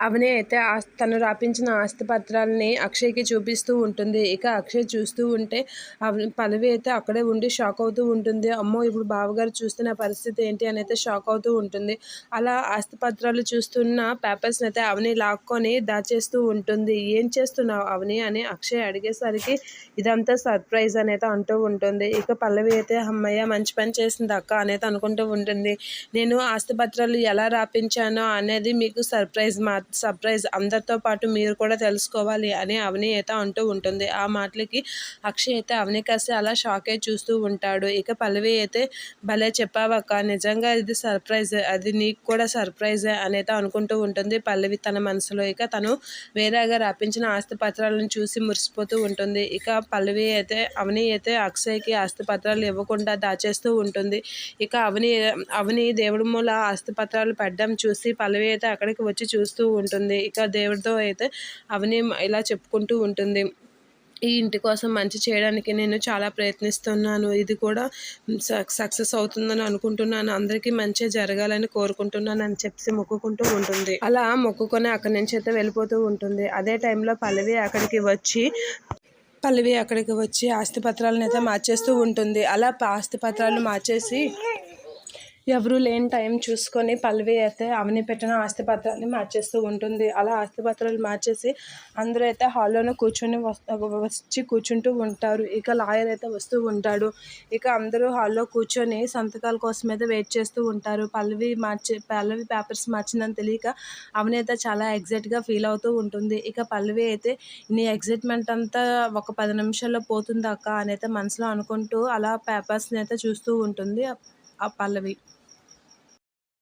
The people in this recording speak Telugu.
అవని అయితే తను రాపించిన ఆస్తి పత్రాలని అక్షయ్‌కి చూపిస్తూ ఉంటుంది. ఇక అక్షయ్ చూస్తూ ఉంటే పల్లవి అయితే అక్కడే ఉండి షాక్ అవుతూ ఉంటుంది. అమ్మో! ఇప్పుడు బావగారు చూస్తే నా పరిస్థితి ఏంటి అని అయితే షాక్ అవుతూ ఉంటుంది. అలా ఆస్తి పత్రాలు చూస్తున్న పేపర్స్‌ని అయితే అవని లాక్కొని దాచేస్తూ ఉంటుంది. "ఏం చేస్తున్నావు అవని?" అని అక్షయ్ అడిగేసరికి ఇదంతా సర్ప్రైజ్ అనైతే అంటూ ఉంటుంది. ఇక పల్లవి అయితే హమ్మయ్య! మంచి పని చేసింది అక్క అనైతే అనుకుంటూ ఉంటుంది. నేను ఆస్తి పత్రాలు ఎలా రాపించానో అనేది మీకు సర్ప్రైజ్ అందరితో పాటు మీరు కూడా తెలుసుకోవాలి అని అవని అయితే అంటూ ఉంటుంది. ఆ మాటలకి అక్షయ్ అయితే అవని కాస్త అలా షాక్ అయ్యి చూస్తూ ఉంటాడు. ఇక పల్లవి అయితే భలే చెప్పావక్క, నిజంగా ఇది సర్ప్రైజ్, అది నీకు కూడా సర్ప్రైజే అనైతే అనుకుంటూ ఉంటుంది పల్లవి తన మనసులో. ఇక తను వేరేగా రాపించిన ఆస్తి పత్రాలను చూసి మురిసిపోతూ ఉంటుంది. ఇక పల్లవి అయితే అవని అయితే అక్షయ్‌కి ఆస్తి పత్రాలు ఇవ్వకుండా దాచేస్తూ ఉంటుంది. ఇక అవని దేవుడి మూల ఆస్తి పత్రాలు పడ్డం చూసి పల్లవి అయితే అక్కడికి వచ్చి చూస్తూ ఉంటుంది. ఇక దేవుడితో అయితే అవని ఇలా చెప్పుకుంటూ ఉంటుంది. ఈ ఇంటి కోసం మంచి చేయడానికి నేను చాలా ప్రయత్నిస్తున్నాను. ఇది కూడా సక్సెస్ అవుతుందని అనుకుంటున్నాను. అందరికీ మంచే జరగాలని కోరుకుంటున్నాను అని చెప్పి మొక్కుకుంటూ ఉంటుంది. అలా మొక్కుకొని అక్కడి నుంచి అయితే వెళ్ళిపోతూ ఉంటుంది. అదే టైంలో పల్లవి అక్కడికి వచ్చి ఆస్తి పత్రాలను అయితే మార్చేస్తూ ఉంటుంది. అలా ఆస్తి పత్రాలు మార్చేసి ఎవరు లేని టైం చూసుకొని పల్లవి అయితే అవని పెట్టిన ఆస్తి పత్రాన్ని మార్చేస్తూ ఉంటుంది. అలా ఆస్తి పత్రాలు మార్చేసి అందరూ అయితే హాల్లోనే వచ్చి కూర్చుంటూ ఉంటారు. ఇక లాయర్ అయితే వస్తూ ఉంటాడు. ఇక అందరూ హాల్లో కూర్చొని సంతకాల కోసం అయితే వెయిట్ చేస్తూ ఉంటారు. పల్లవి పేపర్స్ మార్చిందని తెలియక అవని అయితే చాలా ఎగ్జైట్గా ఫీల్ అవుతూ ఉంటుంది. ఇక పల్లవి అయితే నీ ఎగ్జైట్మెంట్ అంతా ఒక 10 నిమిషాల్లో పోతుంది అక్క అని అయితే మనసులో అనుకుంటూ అలా పేపర్స్ని అయితే చూస్తూ ఉంటుంది ఆ పల్లవి.